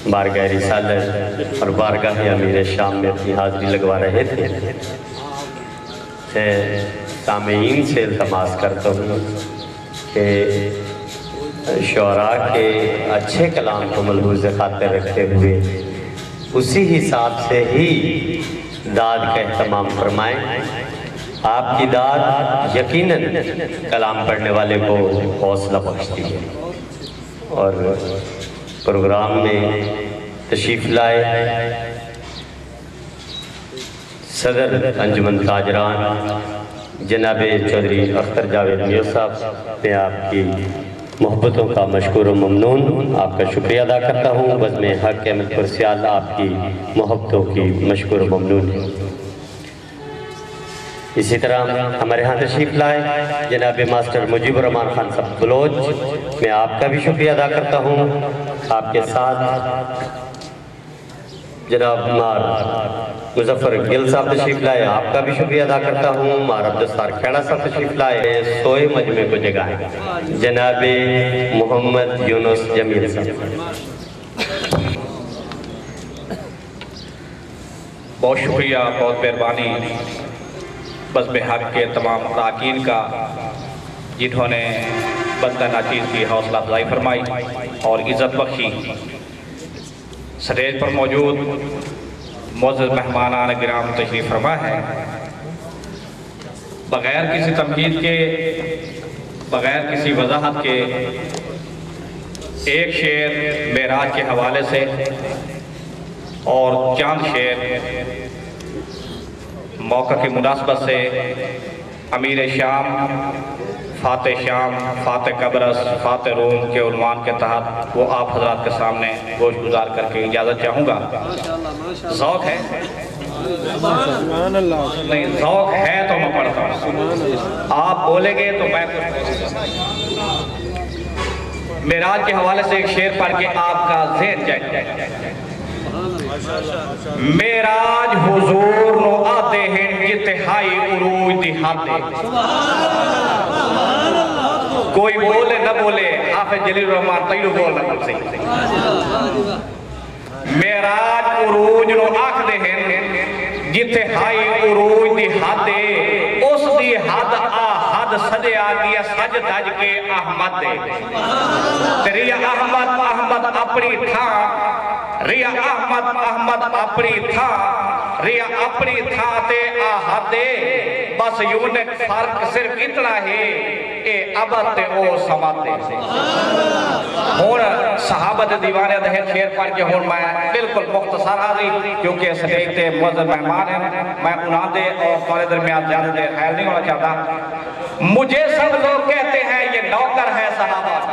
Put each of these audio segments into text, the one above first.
بارگاہ رسالت اور بارگاہ امیر شام میں اپنی حاضری لگوا رہے تھے، سامعین سے التماس کرتا ہوں کہ شعراء کے اچھے کلام کو ملحوظ خاطر رکھتے ہوئے اسی حساب سے ہی داد کا اہتمام فرمائیں۔ آپ کی داد یقیناً کلام پڑھنے والے کو حوصلہ بخشتی ہے۔ اور پروگرام میں تشریف لائے صدر انجمن تاجران جناب چودھری اختر جاوید میاں صاحب، میں آپ کی محبتوں کا مشکور و ممنون، آپ کا شکریہ ادا کرتا ہوں۔ بزم حق احمد پرسیال آپ کی محبتوں کی مشکور و ممنون ہے۔ اسی طرح ہمارے ہاں تشریف لائے جناب ماسٹر مجیب الرحمان خان صاحب بلوچ، میں آپ کا بھی شکریہ ادا کرتا ہوں۔ آپ کے ساتھ جناب مار مظفر گل صاحب تشریف لائے، آپ کا بھی شکریہ ادا کرتا ہوں۔ مار عبدالستار کھیڑا صاحب تشریف لائے، سوئے مجمع کو جگائیں جناب محمد یونس جمیل صاحب۔ بہت شکریہ، بہت مہربانی بزم حق کے تمام اراکین کا، جنہوں نے بندہ ناچیز کی حوصلہ افزائی فرمائی اور عزت بخشی۔ سٹیج پر موجود معزز مہمانان گرام تشریف فرما ہے، بغیر کسی تمہید کے، بغیر کسی وضاحت کے ایک شعر معراج کے حوالے سے اور چند شعر موقع کی مناسبت سے امیر شام، فاتح شام، فاتح قبرص، فاتح روم کے عنوان کے تحت وہ آپ حضرات کے سامنے گوش گزار کر کے اجازت چاہوں گا۔ ذوق ہے؟ نہیں، ذوق ہے تو میں پڑھتا ہوں، آپ بولیں گے تو میں معراج کے حوالے سے ایک شعر پڑھ کے آپ کا ذہن جائے۔ معراج حضور نو آتے ہیں جتہائی عروج دی حاتے، کوئی بولے نہ بولے، حافظ جلیل الرحمن تیلو بول نہ بول سکتے۔ معراج عروج نو آکھدے ہیں جتہائی عروج دی حاتے، اس دی حد حد سجے آگیا سج دج کے احمد دے، تیری احمد اپنی تھا، ریا احمد اپنی تھا، ریا اپنی تھا تے آہدے، بس یونٹ فرق صرف اتنا ہے، اے عبد تے او سماتے سے۔ ہون صحابت دیوانے دہر شیر پڑھ کے ہون میں بالکل مختصر آگئی، کیونکہ سٹیج تے معزز مہمان ہیں، میں انہاں دے اور تمہارے درمیان زیادہ دیر خیال نہیں ہونا چاہتا۔ مجھے سب لوگ کہتے ہیں یہ نوکر ہے صحابہ کا۔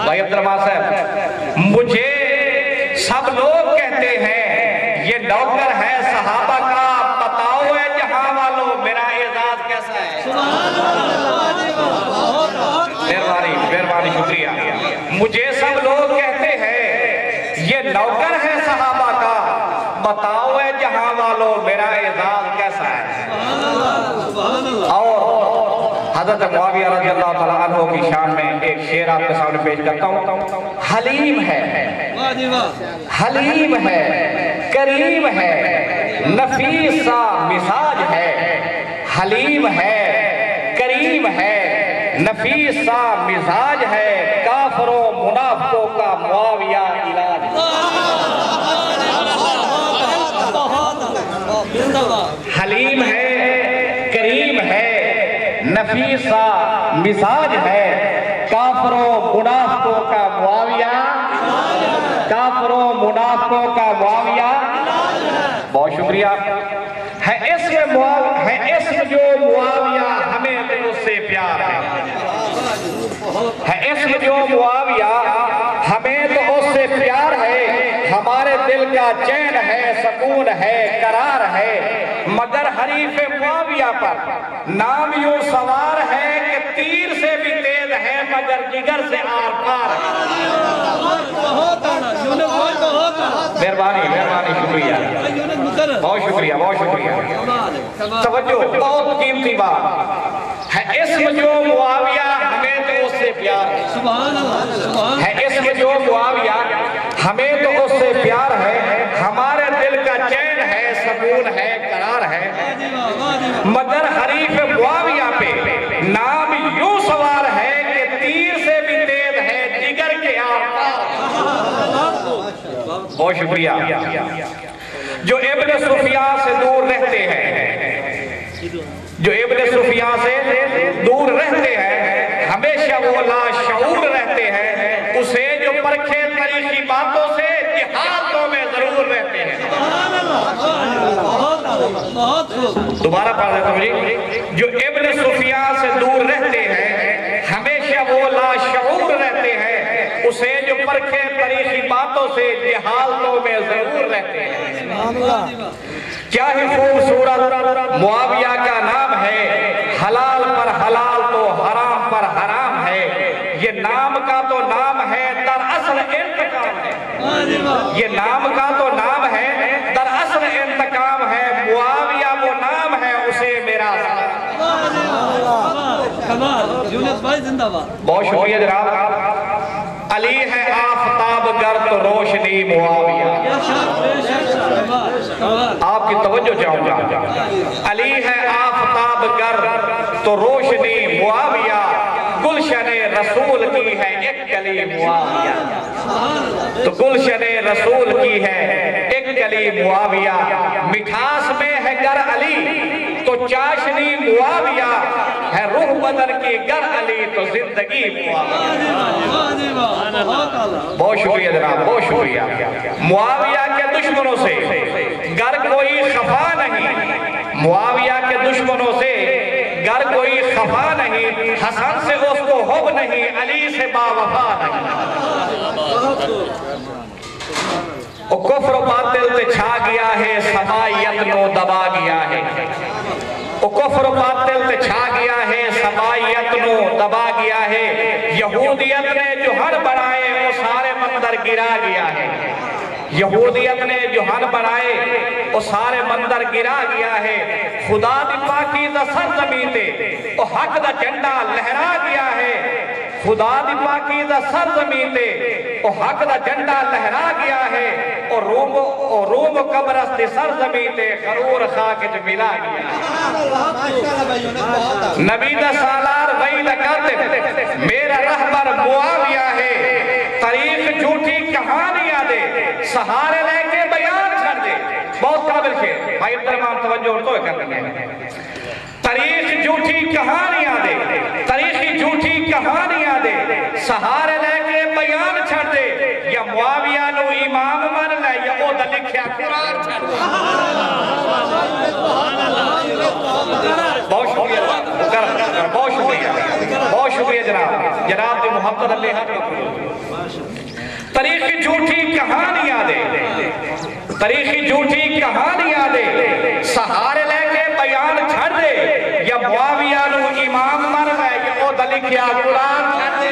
بھائی عبدالرحمن صاحب، مجھے سب لوگ کہتے ہیں یہ نوکر ہے صحابہ کا، بتاؤ اے جہاں والوں میرا اعزاز کیسا ہے؟ مہربانی شکریہ۔ مجھے سب لوگ کہتے ہیں یہ نوکر ہے صحابہ کا، بتاؤ اے جہاں والوں میرا اعزاز کیسا ہے؟ اور حضرت معاویہ رضی اللہ تعالیٰ عنہ کی شان میں ایک شعر آپ کے سامنے پیش کرتا ہوں۔ حلیم ہے، حلیم ہے، کریم ہے، نفیس سا مزاج ہے، حلیم ہے، کریم ہے، نفیس سا مزاج ہے، کافروں منافقوں کا معاویہ علاج ہے۔ حلیم ہے، کریم ہے، نفیسہ مزاج ہے، کافروں منافقوں کا معاویہ، کافروں منافقوں کا معاویہ۔ بہت شکریہ۔ ہے اسم جو معاویہ ہمیں دل سے پیار ہے اسم جو معاویہ ہمیں تو اس سے پیار ہے، ہمارے دل کا چین ہے، سکون ہے، قرار ہے، مگر حریف معاویہ پر نام یوں سوار ہے کہ تیر سے بھی تیز ہے مگر جگر سے آر پار ہے۔ مہربانی شکریہ، بہت شکریہ، بہت شکریہ۔ توجہ، بہت قیمتی بات ہے، اسم جو معاویہ ہمیں تو اس سے پیار ہے۔ ہمیں تو اس سے پیار ہے، ہمارے دل کا چین ہے، سکون ہے، قرار ہے، مگر حریف معاویہ پہ نام یوں سوار ہے کہ تیر سے بھی تیز ہے جگر کے آر پار۔ بہت شکریہ۔ جو ابن سفیان سے دور رہتے ہیں، جو ابن سفیان سے دور رہتے ہیں، ہمیشہ وہ لا شعور رہتے ہیں، اسے جو پرکھے تاریخی باتوں سے جہادوں میں ضرور رہتے ہیں۔ دوبارہ پڑھ دیتا ہوں جی۔ جو ابن سفیان سے دور رہتے ہیں، ہمیشہ وہ لا شعور رہتے ہیں، اسے جو پرکھے تاریخی باتوں سے جہادوں میں ضرور رہتے ہیں۔ کیا ہی خوبصورت معاویہ کا نام ہے، حلال پر حلال تو حرام پر حرام ہے، یہ نام کا تو نام ہے دراصل انتقام ہے، یہ نام کا تو نام ہے دراصل انتقام ہے، معاویہ وہ نام ہے اسے میرا بہت شکریہ جناب۔ علی ہے آفتاب گرد روشنی معاویہ، آپ کی توجہ چاہوں گا۔ علی ہے آفتاب گرد تو روشنی معاویہ، گلشن رسول کی ہے ایک کلی معاویہ، تو گلشن رسول کی ہے ایک کلی معاویہ، مٹھاس میں ہے گر علی تو چاشنی معاویہ، ہے روح بدن کی گر علی تو زندگی معاویہ۔ بہت شکریہ جناب، بہت شکریہ۔ معاویہ کے دشمنوں سے گر کوئی خفا نہیں، معاویہ کے دشمنوں سے گر کوئی خفا نہیں، حسن سے اس کو حب نہیں، علی سے باوفا نہیں۔ وہ کفر و باطل تے چھا گیا ہے، سمائیت نو دبا گیا ہے، وہ کفر و باطل تے چھا گیا ہے، سمائیت نو دبا گیا ہے، یہودیت نے جو ہر بڑھائے وہ سارے مندر گرا گیا ہے، یہودیت نے جو ہر بڑھائے وہ سارے مندر گرا گیا ہے، خدا دی پاکیزہ سرزمین تے وہ حق دا جھنڈا لہرا گیا ہے، خدا دی پاکیزہ سرزمین تے وہ حق دا جھنڈا لہرا گیا ہے، اور روم و قبرس دی سرزمین تے غرور خاک جو ملا گیا ہے۔ نبی دا سالار وہی لکھتے میرا رہبر معاویہ ہے، تاریخ جھوٹی کہانیاں دے، سہارے لے کے بیان کر دے۔ بہت قابل کے بھائی تمام توجہ اور توئے کر رہے ہیں۔ تاریخ جھوٹی کہانیاں دے، تاریخی جھوٹی کہانیاں دے، سہارے لے کے بیان چھڑ دے، یا معاویہ نو امام من لے یا او دا لکھیا قرآن چھڑ دے۔ بہت شکریہ بہت شکریہ بہت شکریہ جناب، جناب دی محبت اللہ حق۔ تاریخی جھوٹی کہانیاں دے، تاریخی جھوٹی کہانیاں دے، سہارے لے کے بیان چھڑ دے، یا معاویہ نو امام من لے یا او دا لکھیا قرآن چھڑ دے۔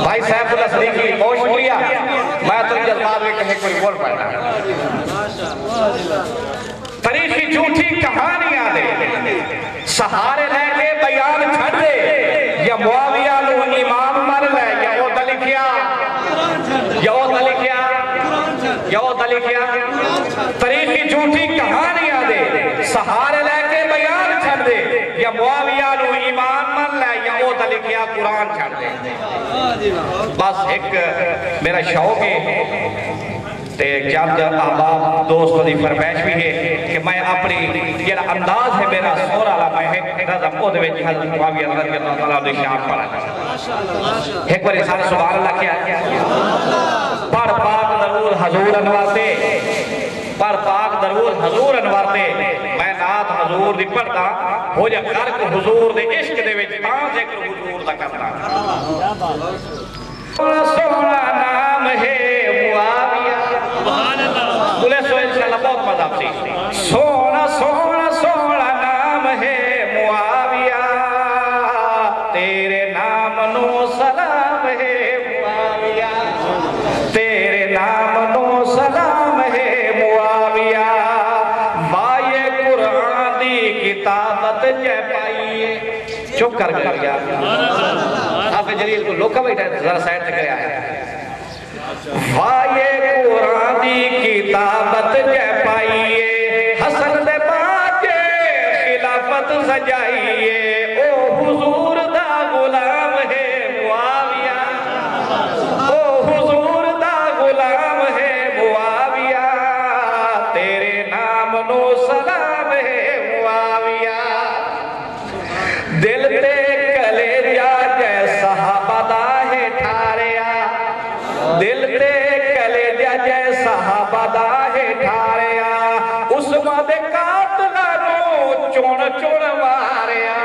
بھائی سیف اللہ صدیقی بہت شکریہ، میں تو جذبات میں کہیں کوئی بول پڑھنا۔ تاریخی جھوٹی کہانیاں دے، سہارے لے کے بیان چھڑ دے، یا معاویہ نو امام من لے یا او دا لکھیا تاریخی جھوٹی کہانیاں دے، سہارے لے کے بیان چھڑ دے، یا معاویہ نو ایمان من لے یا او دا لکھیا قرآن چھڑ دے۔ بس ایک میرا شوق ہے تے چند احباب دوستوں دی فرمائش بھی ہے کہ میں اپنی یہ انداز ہے میرا سورا لا میں ایک رضم کو دے وچ حضرت معاویہ رضی اللہ تعالیٰ عنہ شان پڑھا ایک بار انسان سبحان اللہ کیا پڑھ پاک درود حضور انوار دے، پڑھ پاک درود حضور انوار دے، میں نات حضور دی پڑھتا ہو جا غرق حضور دے عشق دے وچ تاں ذکر حضور دا کرتا۔ سونا نام ہے معاویہ، بولے سو انشاءاللہ بہت مذہب سی، سونا سونا سونا نام ہے معاویہ، تیرے نام نو سلام ہے معاویہ، تیرے نام نو سلام ہے معاویہ، بائے قرآن دی کتابت جے پائیے چپ کر گیا حافظ جلیل کو لوکا بیٹھا ہے ذرا سائڈ سے کرے آیا ہے وائے قرآن دی کتابت جے پائیے حسن دے باجے خلافت سجائیے او حضور دا غلام ہے معاویہ او حضور دا غلام ہے معاویہ تیرے نام نو سلام ہے معاویہ دل تے کلیجہ جے صحابہ دا ہے ٹھاریا دل تے کلیجہ جے صحابہ دا ہے ٹھاریا عثمان دے قاتلہ نو چون چون ماریا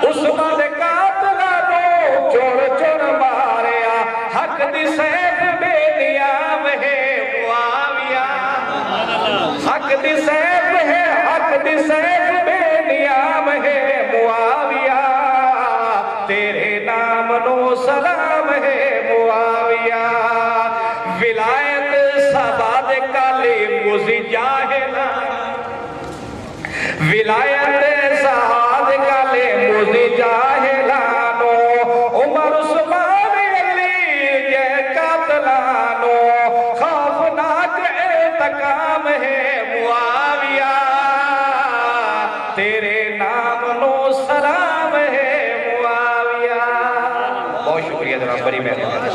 عثمان دے قاتلہ نو چون چون ماریا حق دی سیف بے نیام ہے معاویہ حق دی سیف ہے حق دی سیف بے نیام ہے معاویہ تیرے نام نو سلام ہے معاویہ ولایت سباد کالی مزی جاہلا ولایت سباد کالی مزی جاہلانو عمر عثمان علی جے قاتلانو خوفناک اعتقام ہے معاویہ تیرے نام نو سلام ہے معاویہ بہت شکریہ جناب بڑی مہربانی